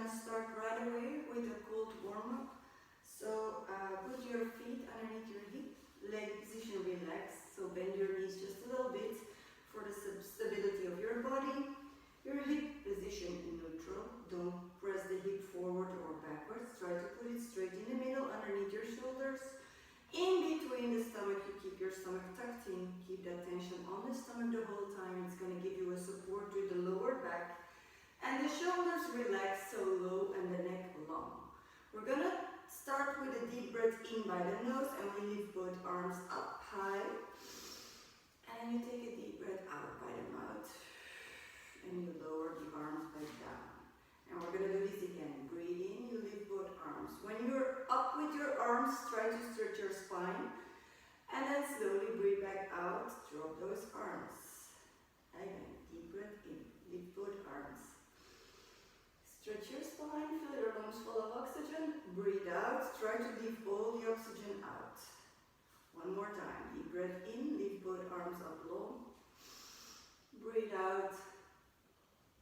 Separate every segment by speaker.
Speaker 1: gonna start right away with a cold warm-up. So put your feet underneath your hip, leg position relaxed, so bend your knees just a little bit for the stability of your body. Your hip position in neutral, don't press the hip forward or backwards, try to put it straight in the middle underneath your shoulders. In between the stomach, you keep your stomach tucked in, keep that tension on the stomach the whole time. It's going to give you a support to the lower back. And the shoulders relax so low and the neck long. We're going to start with a deep breath in by the nose and we lift both arms up high. And you take a deep breath out by the mouth. And you lower the arms back down. And we're going to do this again. Breathe in, you lift both arms. When you're up with your arms, try to stretch your spine. And then slowly breathe back out, drop those arms. Again, deep breath in, lift both arms. Stretch your spine, fill your lungs full of oxygen. Breathe out, try to leave all the oxygen out. One more time, deep breath in, lift both arms up long. Breathe out,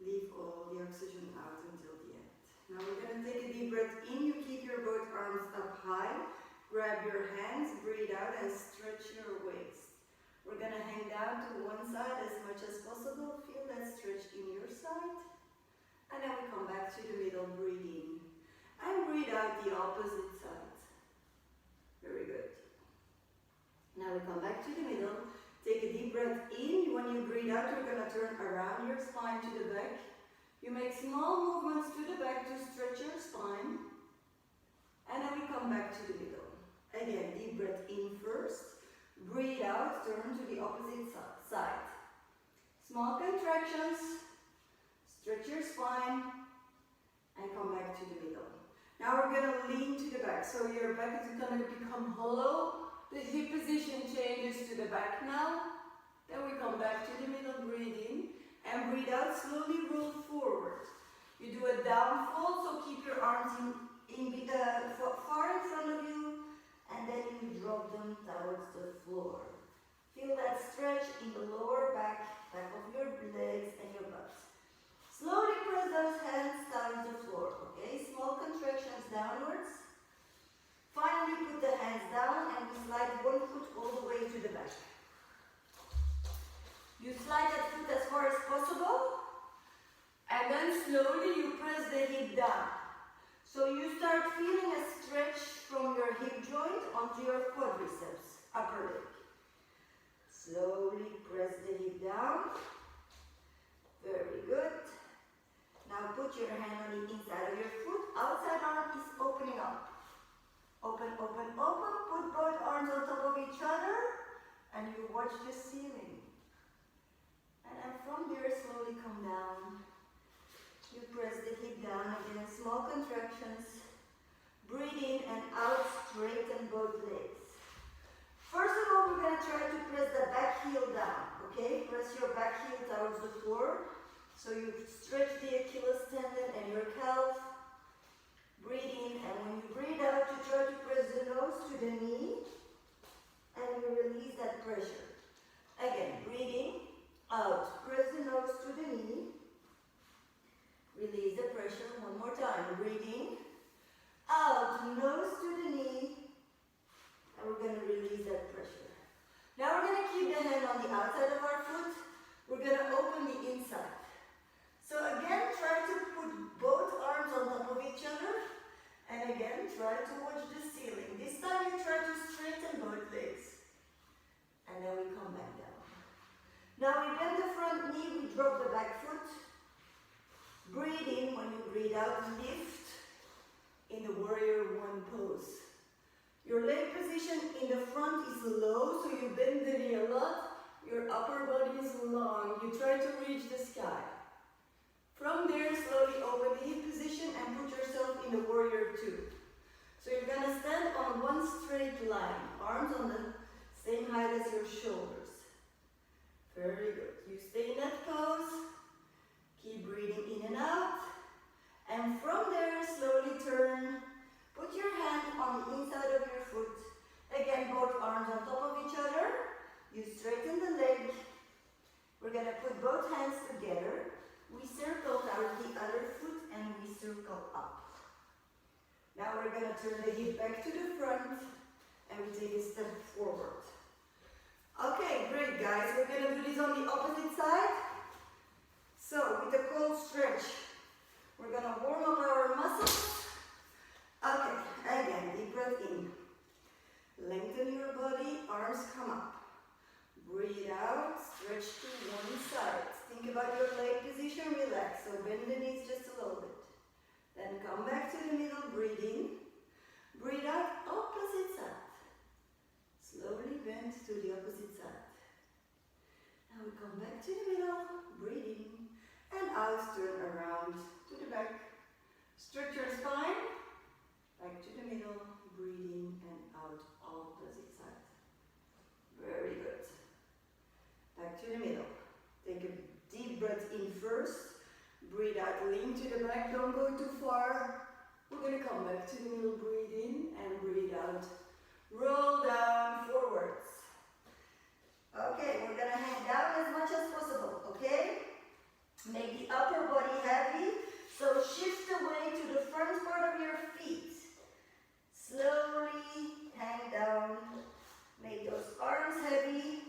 Speaker 1: leave all the oxygen out until the end. Now we're going to take a deep breath in, you keep your both arms up high. Grab your hands, breathe out and stretch your waist. We're going to hang down to one side as much as possible. Feel that stretch in your side. And then we come back to the middle, breathe in. And breathe out the opposite side. Very good. Now we come back to the middle. Take a deep breath in. When you breathe out, you're going to turn around your spine to the back. You make small movements to the back to stretch your spine. And then we come back to the middle. Again, deep breath in first. Breathe out, turn to the opposite side. Small contractions. Stretch your spine. And come back to the middle. Now we're going to lean to the back. So your back is going to become hollow. The hip position changes to the back now. Then we come back to the middle, breathe in. And breathe out, slowly roll forward. You do a down fold, so keep your arms far in front of you. And then you drop them towards the floor. Feel that stretch in the lower back of your legs and your butt. Slowly press those hands towards the floor, okay? Small contractions downwards. Finally, put the hands down and we slide one foot all the way to the back. You slide that foot as far as possible. And then slowly you press the hip down. So you start feeling a stretch from your hip joint onto your quadriceps, upper leg. Slowly press the hip down. Very good. Now put your hand on the inside of your foot. Outside arm is opening up. Open, open, open. Put both arms on top of each other. And you watch the ceiling. And then from there, slowly come down. You press the hip down again, small contractions. Breathe in and out, straighten both legs. First of all, we're going to try to press the back heel down, okay? Press your back heel towards the floor. So you stretch the Achilles tendon and your calf. Breathe in, and when you breathe out, you try to press the nose to the knee. And you release that pressure. Again, breathing out. Press the nose to the knee. Release the pressure one more time. Breathing out, nose to the knee. And we're going to release that pressure. Now we're going to keep the hand on the outside of our foot. We're going to open the inside. So again, try to put both arms on top of each other. And again, try to watch the ceiling. This time you try to straighten both legs. And then we come back down. Now we bend the front knee, we drop the back foot. Breathe in. When you breathe out, lift in the warrior one pose. Your leg position in the front is low, so you bend the knee a lot. Your upper body is long. You try to reach the sky. From there, slowly open the hip position and put yourself in the warrior two. So you're going to stand on one straight line. Arms on the same height as your shoulders. Very good. You stay in that pose. Keep breathing in and out. And from there, slowly turn. Put your hand on the inside of your foot. Again, both arms on top of each other. You straighten the leg. We're going to put both hands together. We circle towards the other foot and we circle up. we're going to turn the hip back to the front and we take a step forward. Okay, great guys. We're going to do this on the opposite side. So with a cold stretch, we're going to warm up our muscles. Okay, again, deep breath in. Lengthen your body, arms come up. Breathe out, stretch to one side. Think about your leg position, relax. So bend the knees just a little bit. Then come back to the middle, breathe in. Breathe out, opposite side. Slowly bend to the opposite side. Now we come back to the middle, breathe in. And out, turn around to the back. Stretch your spine. Back to the middle, breathe in and out, opposite side. Very good. Back to the middle. Take a deep breath in first. Breathe out, lean to the back, don't go too far. We're going to come back to the middle, breathe in and breathe out. Roll down, forwards. Okay, we're going to hang down as much as possible, okay? Make the upper body heavy, so shift the weight to the front part of your feet. Slowly hang down, make those arms heavy.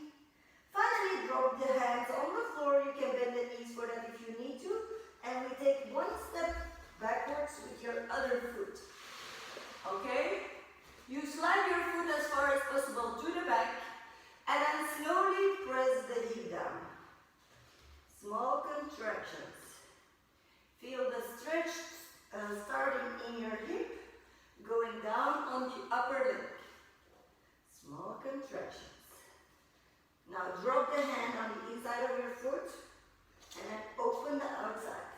Speaker 1: Finally, drop the hands on the floor. You can bend the knees for that if you need to. And we take one step backwards with your other foot. Okay? You slide your foot as far as possible to the back. And then slowly press the hip down. Small contractions. Feel the stretch starting in your hip, going down on the upper leg. Small contractions. Now drop the hand on the inside of your foot and then open the outside.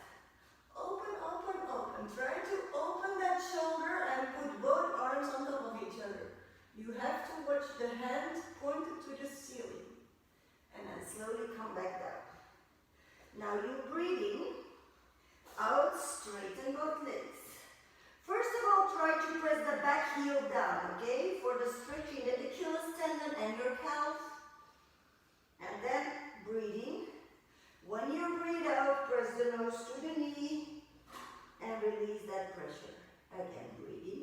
Speaker 1: Open, open, open. Try to open that shoulder and put both arms on top of each other. You have to watch the hand pointed to the ceiling. And then slowly come back down. Now you breathe in, out, straighten both legs. First of all, try to press the back heel down, okay? For the stretching the Achilles tendon and your calf. And then breathe in. When you breathe out, press the nose to the knee and release that pressure. Again, breathe in.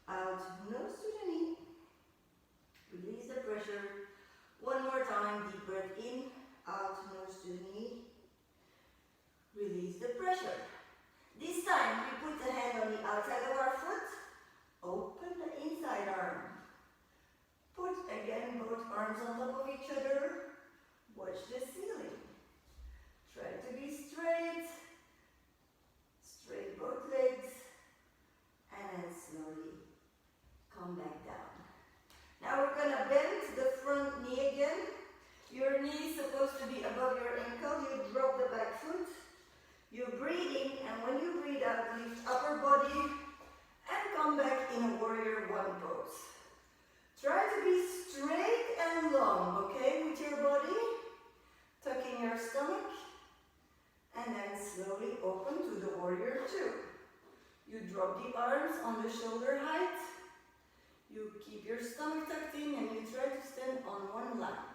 Speaker 1: Out, nose to the knee. Release the pressure. One more time, deep breath in. Out, nose to the knee. Release the pressure. This time, we put the hand on the outside of our foot. Open the inside arm. Put again both arms on top of each other. Watch the ceiling. Try to be straight. Straight both legs. And then slowly come back down. Now we're going to bend the front knee again. Your knee is supposed to be above your ankle. You drop the back foot. You breathe in, and when you breathe out, lift upper body and come back in a warrior one pose. Try to be straight and long, okay, with your body. Tucking your stomach. And then slowly open to the warrior two. You drop the arms on the shoulder height. You keep your stomach tucked in and you try to stand on one line.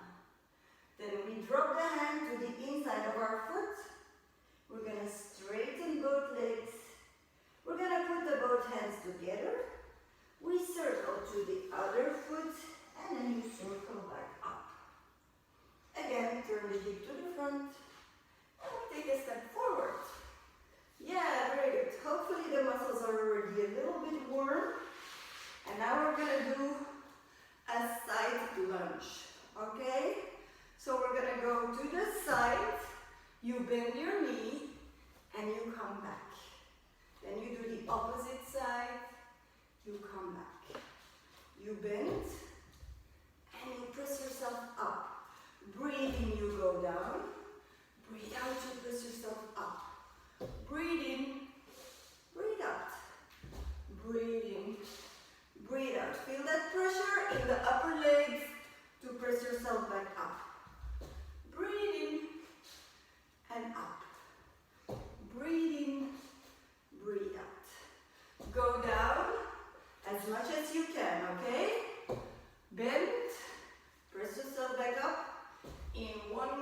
Speaker 1: Then we drop the hand to the inside of our foot. We're going to straighten both legs. We're going to put the both hands together. We circle to the other foot and then you circle back up. Again, turn the hip to the front and we take a step forward. Yeah, very good. Hopefully the muscles are already a little bit warm. And now we're going to do a side lunge. Okay? So we're going to go to the side. You bend your knee and you come back. Then you do the opposite side. You come back. You bend and you press yourself up. Breathe in, you go down. Breathe out, you press yourself up. Breathe in, breathe out. Breathe in, breathe out. Feel that pressure in the upper legs to press yourself back up. Breathe in and up. Breathe in, breathe out. Go down as much as you can, okay? Bend, press yourself back up in one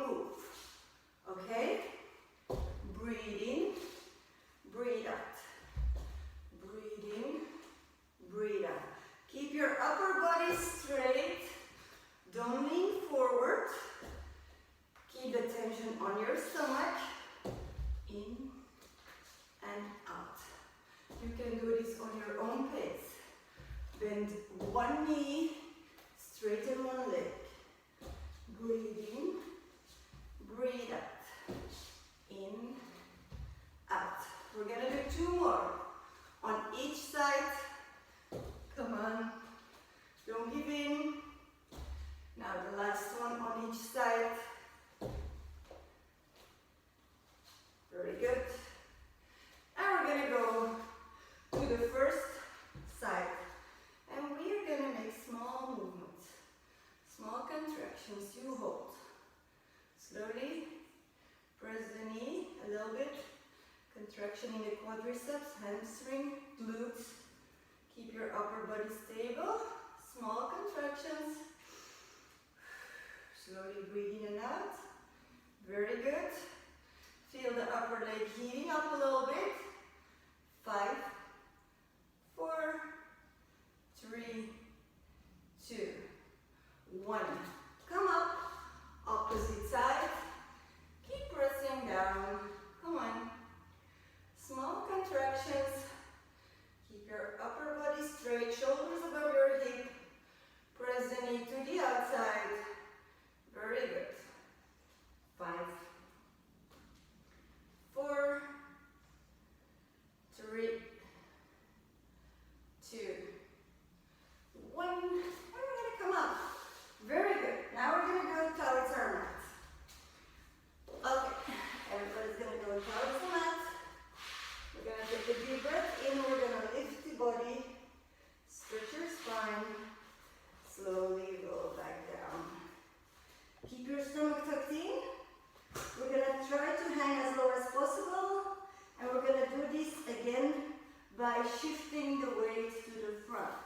Speaker 1: knee, straighten one leg. Breathe in, breathe out. In, out. We're gonna do 2 more on each side. Come on, don't give in. Now the last one on each side. Very good. And we're gonna go to the first side. And we're gonna make small movements, small contractions. You hold. Slowly press the knee a little bit. Contraction in the quadriceps, hamstring, glutes. Keep your upper body stable. Small contractions. Slowly breathe in and out. Very good. Feel the upper leg heating up a little bit. 5, 4, 3, 2, 1. Come up. Opposite side. Keep pressing down. Come on. Small contractions. Keep your upper body straight. Shoulders above your hip. Press the knee to the outside. Very good. 5, 4, 3, 2, 1. And we're going to come up. Very good. Now we're going to go towards our mat. Okay. Everybody's going to go towards the mat. We're going to take a deep breath in. We're going to lift the body. Stretch your spine. Slowly roll back down. Keep your stomach tucked in. We're going to try to hang as low as possible. And we're going to do this again by shifting the weight to the front.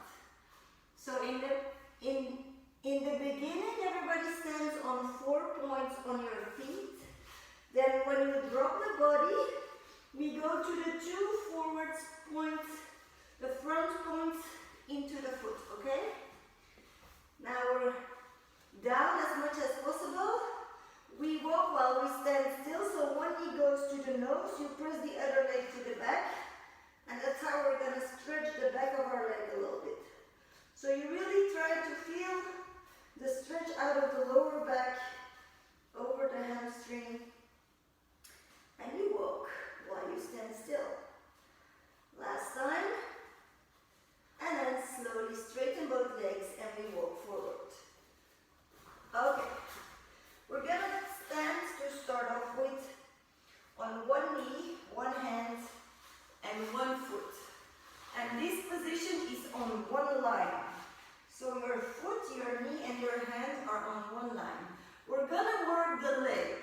Speaker 1: So in the beginning, everybody stands on 4 points on your feet. Then when you drop the body, we go to the 2 forward points, the front points into the foot, okay? Now we're down as much as possible. We walk while we stand still, so one knee goes to the nose, you press the other leg to the back, and that's how we're going to stretch the back of our leg a little bit. So you really try to feel the stretch out of the lower back, over the hamstring, and you walk while you stand still. Last time, and then slowly straighten both legs and we walk forward. Okay. We're going to stand to start off with on one knee, one hand, and one foot. And this position is on one line. So your foot, your knee, and your hand are on one line. We're going to work the leg.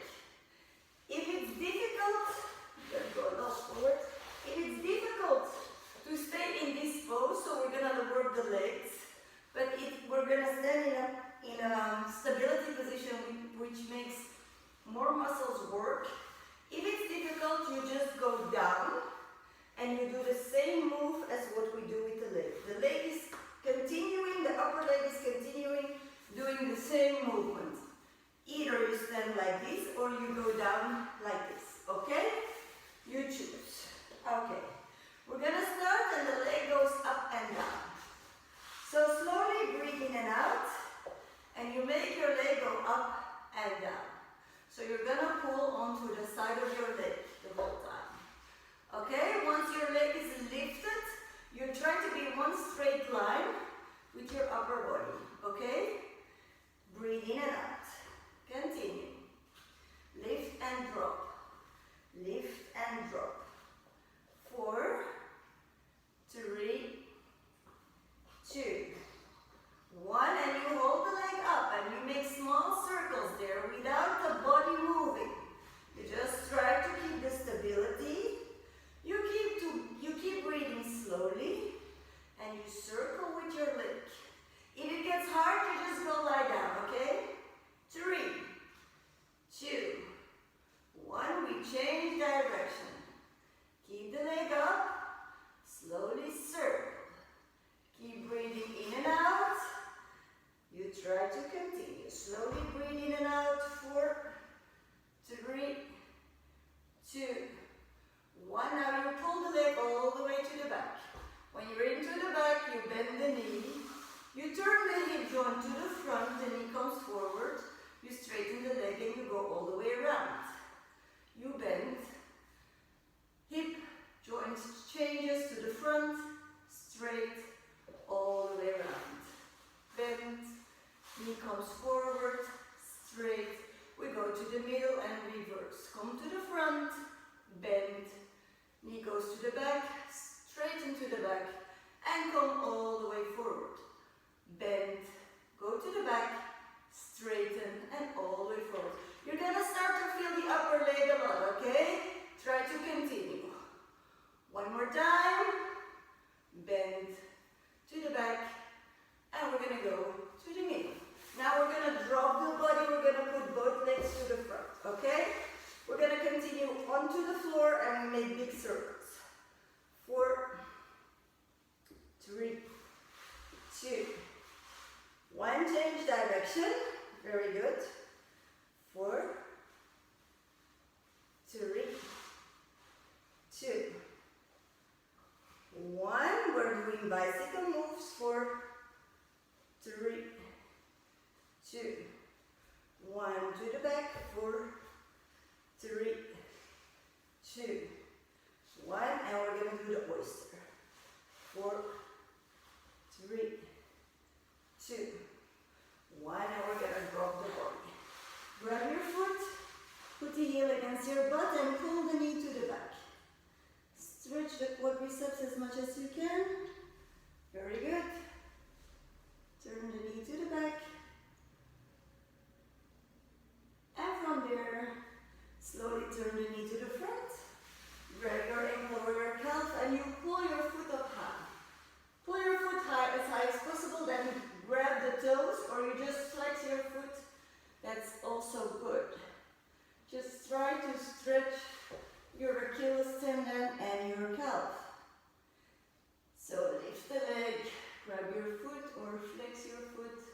Speaker 1: If it's difficult, let's go a little forward. If it's difficult to stay in this pose, so we're going to work the legs. But if we're going to stand in a stability position, which makes more muscles work. If it's difficult, you just go down and you do the same move as what we do with the leg. The leg is continuing, the upper leg is continuing, doing the same movement. Either you stand like this or you go down like this, okay? You choose. Okay. We're going to start and the leg goes up and down. So slowly breathe in and out. And you make your leg go up and down. So you're going to pull onto the side of your leg the whole time. Okay, once your leg is lifted, you're trying to be one straight line with your upper body. Okay? Breathe in and out. Continue. Lift and drop. Lift and drop. 4, 3, 2, 1, and you hold the leg up and you make small circles there without the body moving. You just try to keep the stability. You keep breathing slowly and you circle with your leg. If it gets hard, you just go lie down, okay? 3, 2, 1, we change direction. Keep the leg up, slowly circle. Keep breathing in and out. You try to continue. Slowly breathe in and out. 4, 3, 2, 1. Now you pull the leg all the way to the back. When you're into the back, you bend the knee. You turn the hip joint to the front, the knee comes forward. You straighten the leg and you go all the way around. You bend. Hip joint changes to the front, straight, all the way around. Bend. Knee comes forward, straight. We go to the middle and reverse. Come to the front, bend. Knee goes to the back, straighten to the back, and come all the way forward. Bend, go to the back, straighten, and all the way forward. You're gonna start to feel the upper leg a lot, okay? Try to continue. One more time. Bend to the back, and we're gonna go to the middle. Now we're gonna drop the body, we're gonna put both legs to the front, okay? We're gonna continue onto the floor and we make big circles. 4, 3, 2, 1, change direction. Very good. 4, 3, 2, 1. We're doing bicycle moves. 4, 3, 2, 1. To the back. 4, 3, 2, 1. And we're going to do the oyster. 4, 3, 2, 1. And we're going to drop the body. Grab your foot, put the heel against your butt and pull the knee to the back. Stretch the quadriceps as much as you can. Very good. Turn the knee to the back. And from there, slowly turn the knee to the front. Grab your ankle or your calf and you pull your foot up high. Pull your foot high as possible, then grab the toes or you just flex your foot. That's also good. Just try to stretch your Achilles tendon and your calf. So lift the leg, grab your foot or flex your foot.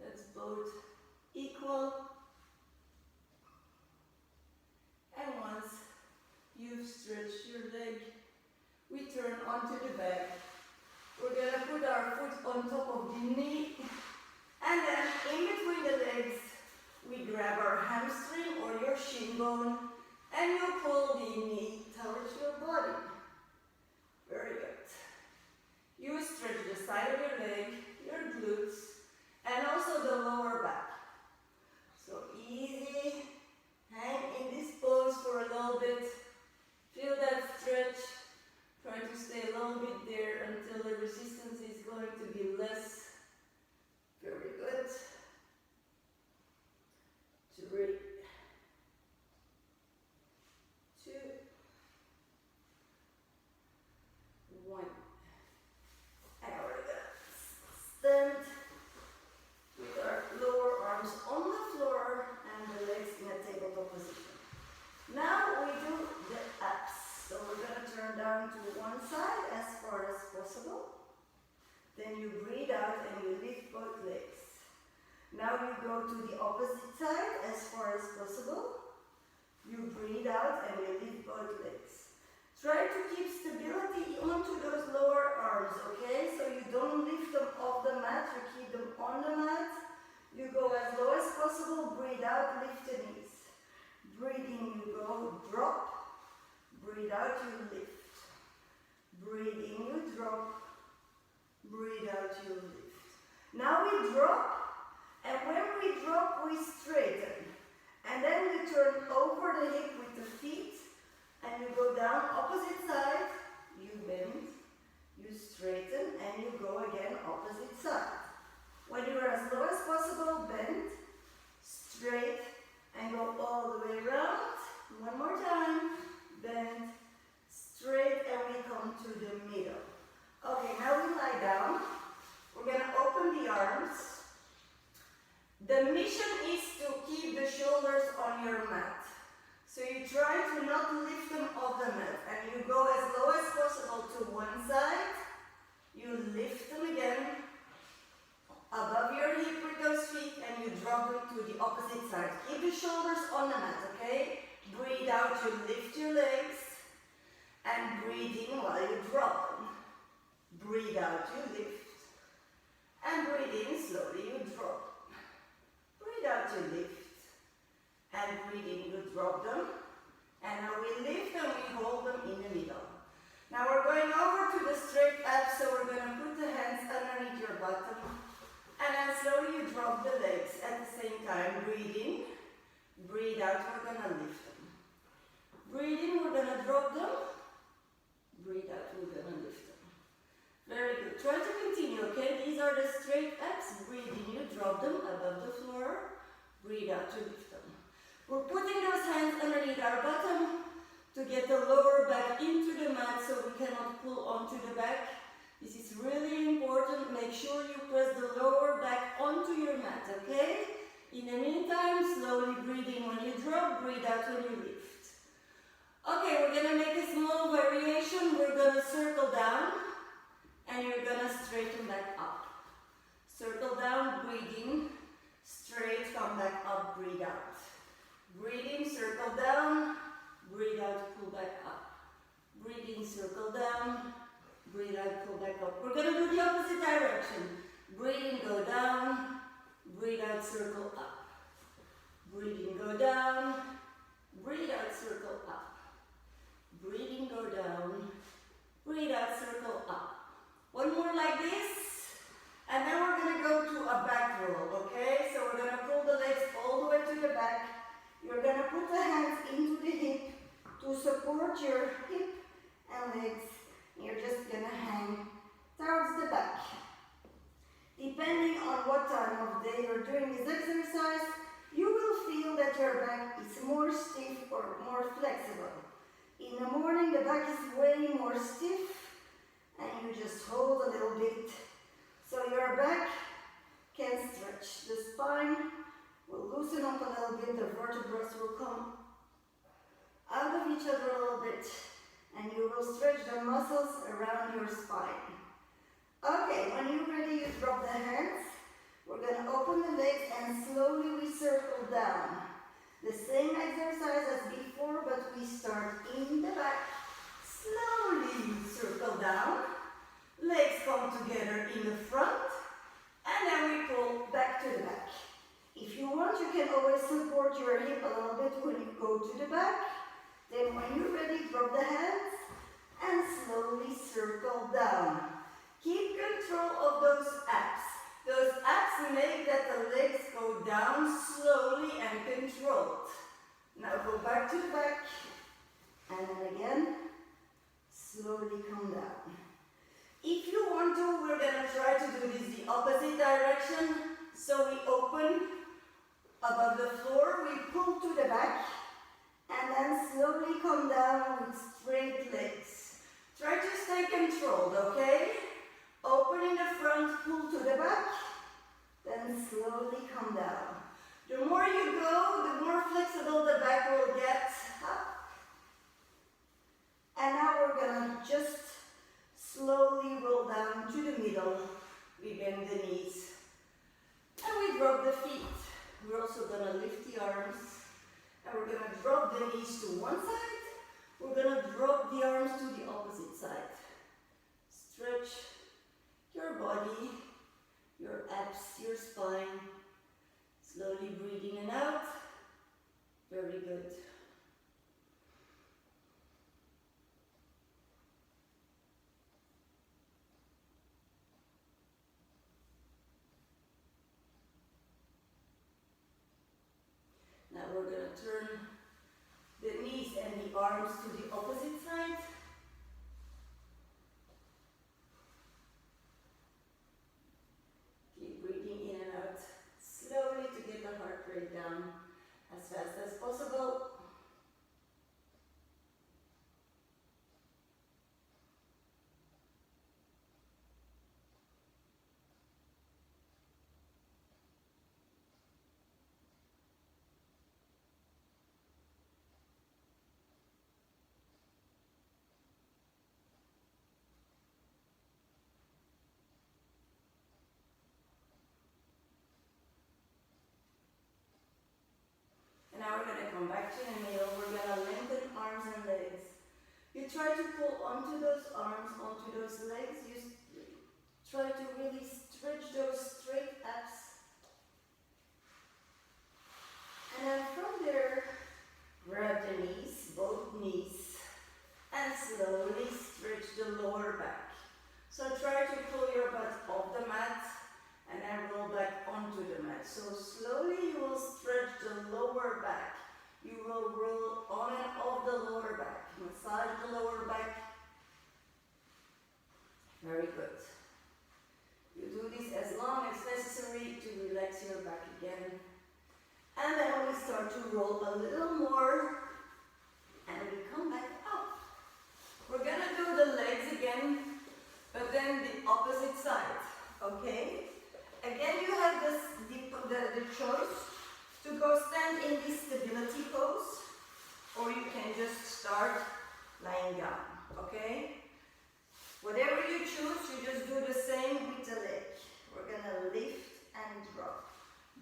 Speaker 1: That's both equal. And once you've stretched your leg, we turn onto the back. We're going to put our foot on top of the knee. And then in between the legs, we grab our hamstring or your shin bone and you pull the knee towards your body. Very good. You stretch the side of your leg, your glutes, and also the lower back. So easy. Hang in this pose for a little bit. Feel that stretch. Try to stay a little bit there until the resistance is going to be less. Very good. 3, 2, 1. And we're gonna stand with our lower arms on the floor and the legs in a tabletop position. Now we do the abs. So we're gonna turn down to one side as far as possible. Then you breathe out and you lift both legs. Now you go to the opposite side as far as possible. You breathe out and you lift both legs. Try to keep stability onto those lower arms, okay? So you don't lift them off the mat, you keep them on the mat. You go as low as possible, breathe out, lift the knees. Breathe in, you go, drop. Breathe out, you lift. Breathe in, you drop. Breathe out, you lift. Now we drop, and when we drop, we straighten. And then we turn over the hip with the feet, and you go down opposite side, you bend, you straighten, and you go again opposite side. When you are as low as possible, bend, straight, and go all the way around. One more time, bend, straight, and we come to the middle. Okay, now we lie down. We're going to open the arms. The mission is to keep the shoulders on your mat. So you try to not lift them off the mat and you the straight abs, so we're going to put the hands underneath your bottom. And then slowly you drop the legs at the same time. Breathe in, breathe out, we're going to lift them. Breathe in, we're going to drop them. Breathe out, we're going to lift them. Very good. Try to continue, okay? These are the straight abs. Breathe in, you drop them above the floor. Breathe out to lift them. We're putting those hands underneath our bottom to get the lower back into the mat so we cannot pull onto the back. This is really important. Make sure you press the lower back onto your mat, okay? In the meantime, slowly breathe in when you drop, breathe out when you lift. Okay, we're going to make a small variation. We're going to circle down and you're going to straighten back up. Circle down, breathe in, straight, come back up, breathe out. Breathe in, circle down, breathe out, pull back up. Breathe in, circle down, breathe out, pull back up. We're going to do the opposite direction. Breathe in, go down, breathe out, circle up. Breathe in, go down, breathe out, circle up. Breathe in, go down, breathe out, circle up. One more like this, and then we're going to go to a back roll, okay? So we're going to pull the legs all the way to the back. You're going to put the hands into the hip to support your hip and legs. You're just going to hang towards the back. Depending on what time of day you're doing this exercise, you will feel that your back is more stiff or more flexible. In the morning, the back is way more stiff, and you just hold a little bit. So your back can stretch. The spine will loosen up a little bit, the vertebrae will come out of each other a little bit, and you will stretch the muscles around your spine. Okay, when you're ready, you drop the hands. We're going to open the legs and slowly we circle down. The same exercise as before, but we start in the back. Slowly circle down. Legs come together in the front, and then we pull back to the back. If you want, you can always support your hip a little bit when you go to the back. Then when you're ready, drop the hands and slowly circle down. Keep control of those abs. Those abs make that the legs go down slowly and controlled. Now go back to the back, and then again, slowly come down. If you want to, we're going to try to do this the opposite direction. So we open above the floor, we pull to the back, and then slowly come down with straight legs. Try to stay controlled, okay? Open in the front, pull to the back, then slowly come down. The more you go, the more flexible the back will get. Up. And now we're going to just slowly roll down to the middle. We bend the knees. And we drop the feet. We're also going to lift the arms. And we're going to drop the knees to one side. We're going to drop the arms to the opposite side. Stretch your body, your abs, your spine. Slowly breathe in and out. Very good. Now we're going to turn the knees and the arms to the opposite side. Keep breathing in and out slowly to get the heart rate down as fast as possible. Now we're going to come back to the middle. We're going to lengthen arms and legs. You try to pull onto those arms, onto those legs. You try to really stretch those straight abs. And then from there, grab the knees, both knees, and slowly stretch the lower back. So try to pull your butt off the mat and then roll back onto the mat. So slowly you will stretch the lower back. You will roll on and off the lower back. Massage the lower back. Very good. You do this as long as necessary to relax your back again. And then we start to roll a little more. And we come back up. We're gonna do the legs again, but then the opposite side. Okay? Again, you have the choice to go stand in this stability pose, or you can just start lying down. Okay? Whatever you choose, you just do the same with the leg. We're gonna lift and drop.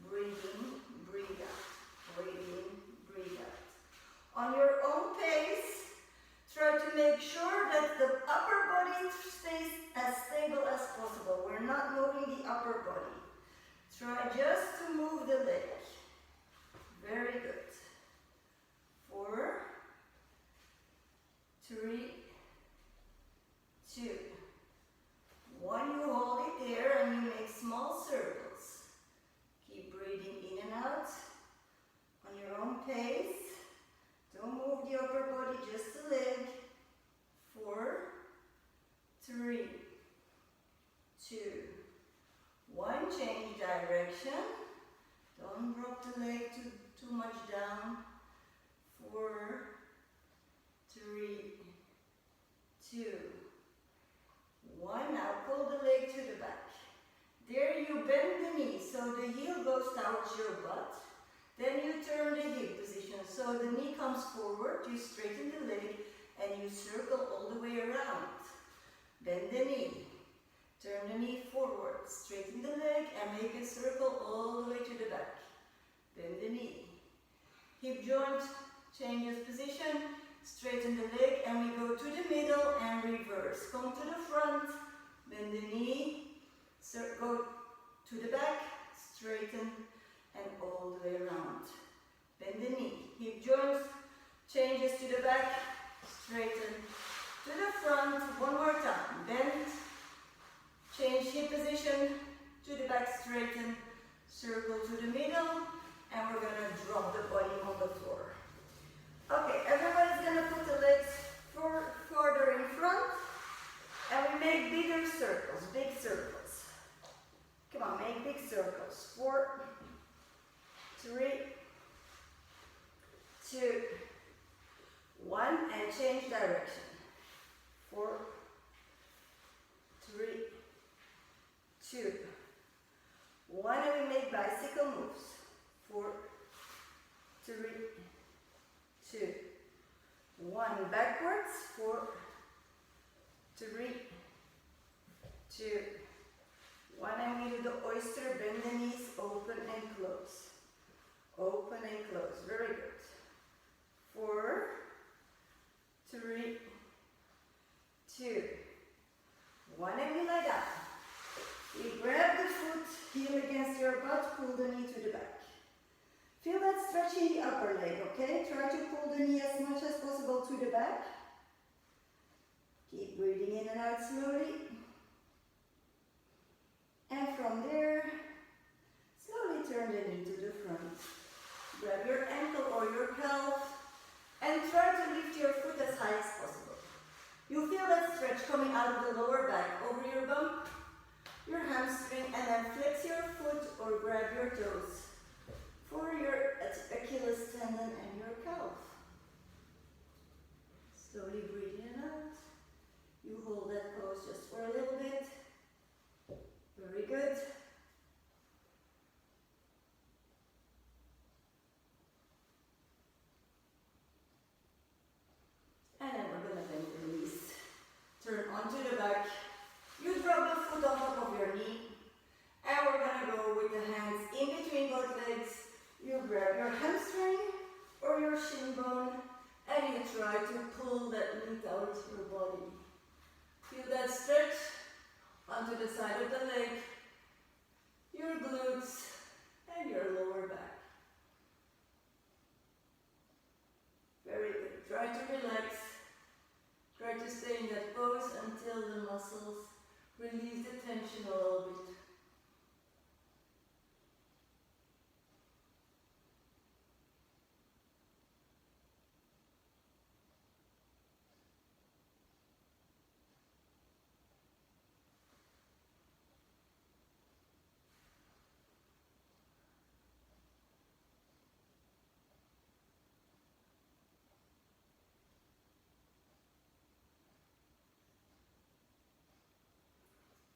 Speaker 1: Breathe in, breathe out. Breathe in, breathe out. On your own pace, try to make sure that the upper body stays as stable as possible. We're not moving the upper body. Try just to move the leg. Very good. 4, 3, 2, 1. You hold it there and you make small circles. Keep breathing in and out on your own pace. Don't move the upper body, just the leg. 4, 3, 2, 1. Change direction. Don't drop the leg too much down. 4, 3, 2, 1. Now pull the leg to the back. There you bend the knee, so the heel goes towards your butt. Then you turn the hip position, so the knee comes forward, you straighten the leg, and you circle all the way around. Bend the knee, turn the knee forward, straighten the leg, and make a circle all the way to the back. Bend the knee. Hip joint changes position, straighten the leg, and we go to the middle and reverse. Come to the front, bend the knee, go to the back, straighten, and all the way around. Bend the knee. Hip joints changes to the back, straighten to the front. One more time. Bend, change hip position to the back, straighten, circle to the middle, and we're gonna drop the body on the floor. Okay, everybody's gonna put the legs further in front, and we make bigger circles, big circles. Come on, make big circles. 4, 3, 2, 1, and change direction. 4, 3, 2, 1, and we make bicycle moves. 4, 3, 2, 1, backwards. 4, 3, 2, 1, and we do the oyster. Bend the knees, open and close. Open and close. Very good. 4, 3, 2, 1, and we lie down. We grab the foot, heel against your butt, pull the knee to the back. Feel that stretching the upper leg, okay? Try to pull the knee as much as possible to the back. Keep breathing in and out slowly. And from there, slowly turn the knee to the front. Grab your ankle or your calf and try to lift your foot as high as possible. You feel that stretch coming out of the lower back over your bump, your hamstring, and then flex your foot or grab your toes for your Achilles tendon and your calf. Slowly breathe in and out. You hold that pose just for a little bit. Very good. And then we're going to bend the knees. Turn onto the back. You drop the foot on top of your knee. And we're going to go with the hands in between both legs. You grab your hamstring or your shin bone and you try to pull that knee towards your body. Feel that stretch onto the side of the leg, your glutes, and your lower back. Very good. Try to relax. Try to stay in that pose until the muscles Release the tension a little bit.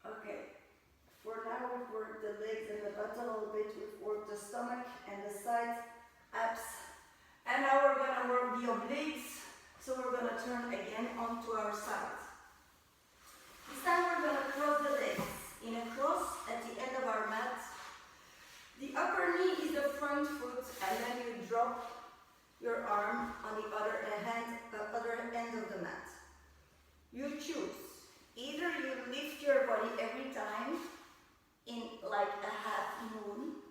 Speaker 1: Okay, for now we've worked the legs and the butt a little bit, we've worked the stomach and the side abs, and now we're going to work the obliques, so we're going to turn again onto our side. This time we're going to cross the legs in a cross at the end of our mat. The upper knee is the front foot, and then you drop your arm on the other end of the mat. You choose. Either you lift your body every time in like a half moon,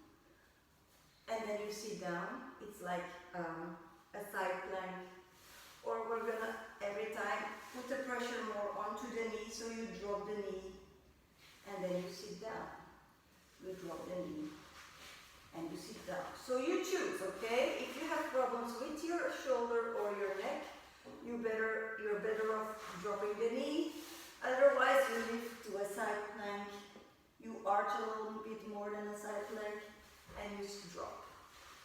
Speaker 1: and then you sit down. It's like a side plank. Or we're gonna every time put the pressure more onto the knee, so you drop the knee, and then you sit down. You drop the knee, and you sit down. So you choose, okay? If you have problems with your shoulder or your neck, you're better off dropping the knee. Otherwise, you lift to a side plank, you arch a little bit more than a side plank, and you drop.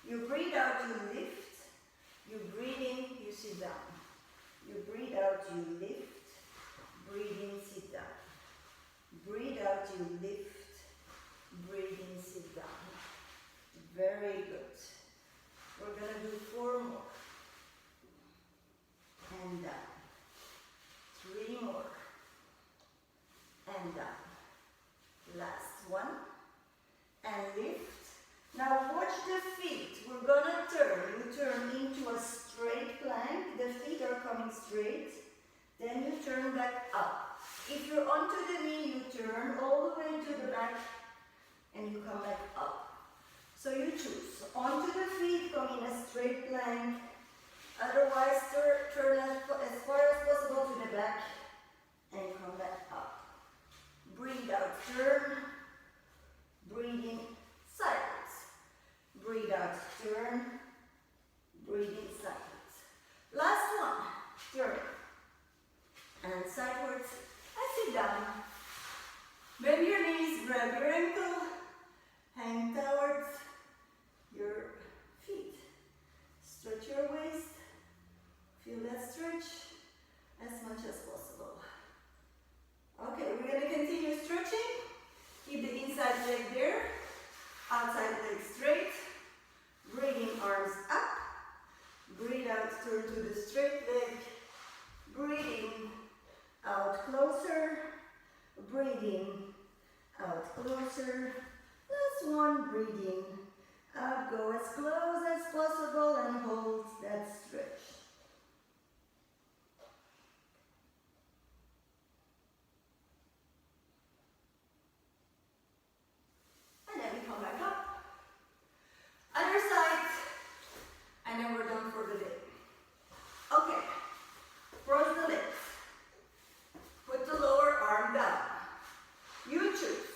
Speaker 1: You breathe out, you lift. You breathe in, you sit down. You breathe out, you lift. Breathe in, sit down. Breathe out, you lift. Breathe in, sit down. Very good. We're going to do 4 more. And down. 3 more. And down. Last one. And lift. Now watch the feet. We're gonna turn. You turn into a straight plank. The feet are coming straight. Then you turn back up. If you're onto the knee, you turn all the way to the back and you come back up. So you choose. Onto the feet, come in a straight plank. Otherwise, turn as far as possible to the back and come back up. Breathe out, turn. Breathe in, sideways. Breathe out, turn. Breathe in, sideways. Last one, turn. And sideways, and sit down. Bend your knees, grab your ankle, hang towards your feet. Stretch your waist. Feel that stretch as much as possible. Okay, we're going to continue stretching. Keep the inside leg there. Outside leg straight. Breathing arms up. Breathe out, turn to the straight leg. Breathing out closer. Breathing out closer. Last one, breathing out. Go as close as possible and hold that stretch. And then we come back up. Other side. And then we're done for the day. Okay. Cross the legs. Put the lower arm down. You choose.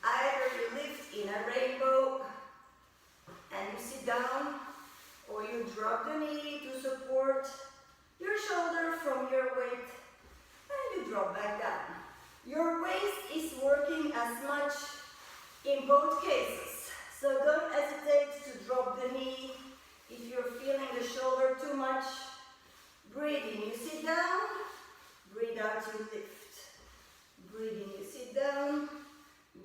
Speaker 1: Either you lift in a rainbow and you sit down, or you drop the knee to support your shoulder from your weight and you drop back down. Your waist is working as much in both cases. So don't hesitate to drop the knee if you're feeling the shoulder too much. Breathe in, you sit down. Breathe out, you lift. Breathe in, you sit down.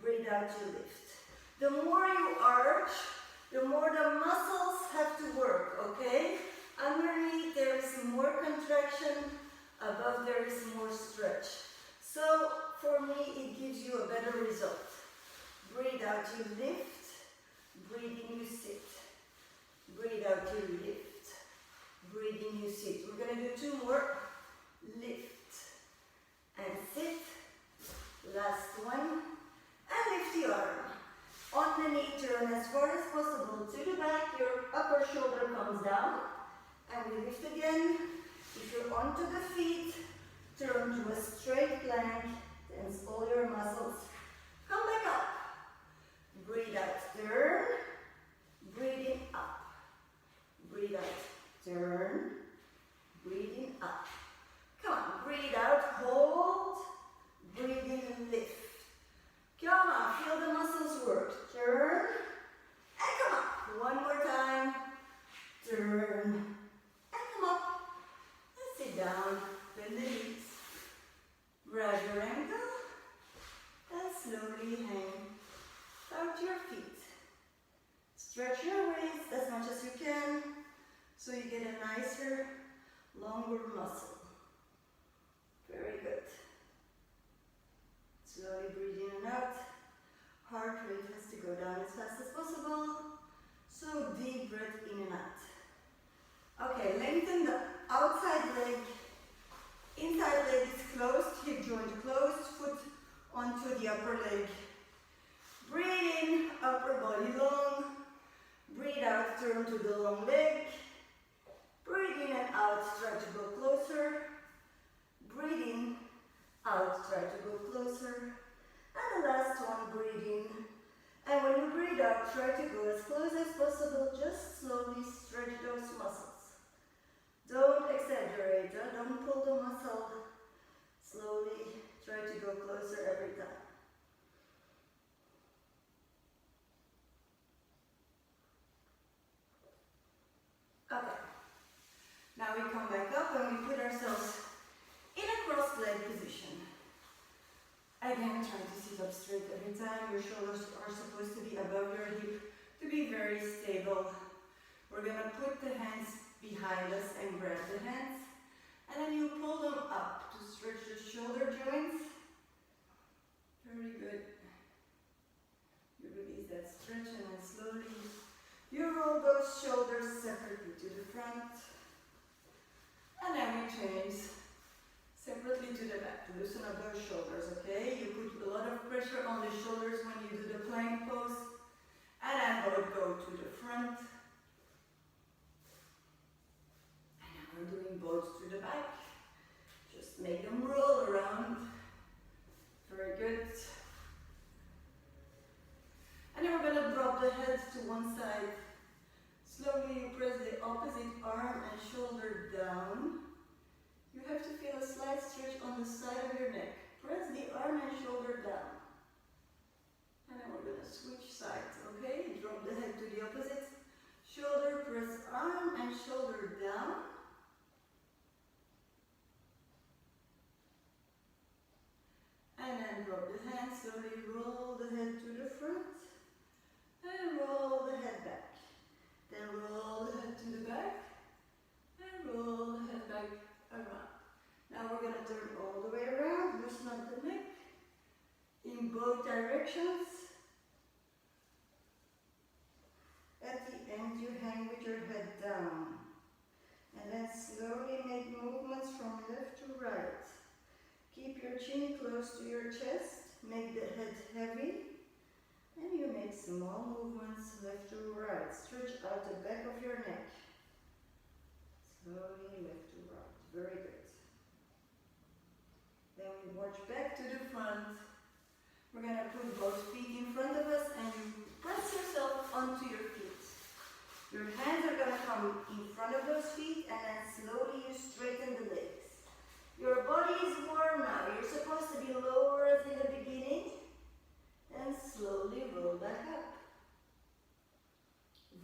Speaker 1: Breathe out, you lift. The more you arch, the more the muscles have to work, okay? Underneath there is more contraction, above there is more stretch. So for me it gives you a better result. Breathe out, you lift. Breathe in, you sit. Breathe out, you lift. Breathe in, you sit. We're going to do 2 more. Lift and sit. Last one. And lift the arm. On the knee, turn as far as possible to the back. Your upper shoulder comes down. And we lift again. If you're onto the feet, turn to a straight plank. Then all your nicer, longer muscle. Very good. Slowly breathe in and out. Heart rate has to go down as fast as possible. So deep breath in and out. Okay, lengthen the outside leg. Inside leg is closed, hip joint closed, foot onto the upper leg. Breathe in, upper body long. Breathe out, turn to the long leg. Breathe in and out, try to go closer. Breathe in, out, try to go closer. And the last one, breathe in. And when you breathe out, try to go as close as possible. Just slowly stretch those muscles. Don't exaggerate, don't pull the muscle. Slowly try to go closer every time. Okay. Now we come back up and we put ourselves in a crossed leg position. Again, try to sit up straight every time. Your shoulders are supposed to be above your hip to be very stable. We're going to put the hands behind us and grab the hands. And then you pull them up to stretch the shoulder joints. Very good. You release that stretch and then slowly you roll those shoulders separately to the front. And then we change separately to the back. Loosen up those shoulders, okay? You put a lot of pressure on the shoulders when you do the plank pose. And then both go to the front. And now we're doing both to the back. Just make them roll around. Very good. And then we're going to drop the head to one side. Slowly you press the opposite arm and shoulder down. You have to feel a slight stretch on the side of your neck. Press the arm and shoulder down. And then we're going to switch sides, okay? Drop the head to the opposite. Shoulder, press arm and shoulder down. And then drop the hand, slowly roll the head to the front. And roll the head back. Then roll the head to the back. And roll the head back around. Now we're going to turn all the way around, loosen up the neck in both directions. At the end you hang with your head down. And then slowly make movements from left to right. Keep your chin close to your chest, make the head heavy. And you make small movements left to right. Stretch out the back of your neck. Slowly left to right. Very good. Then we march back to the front. We're going to put both feet in front of us and you press yourself onto your feet. Your hands are going to come in front of those feet and then slowly you straighten the legs. Your body is warm now. You're supposed to be lower as in the beginning. And slowly roll back up.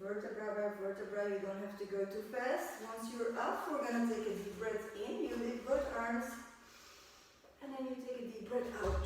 Speaker 1: Vertebra by vertebra, you don't have to go too fast. Once you're up, we're going to take a deep breath in. You lift both arms. And then you take a deep breath out.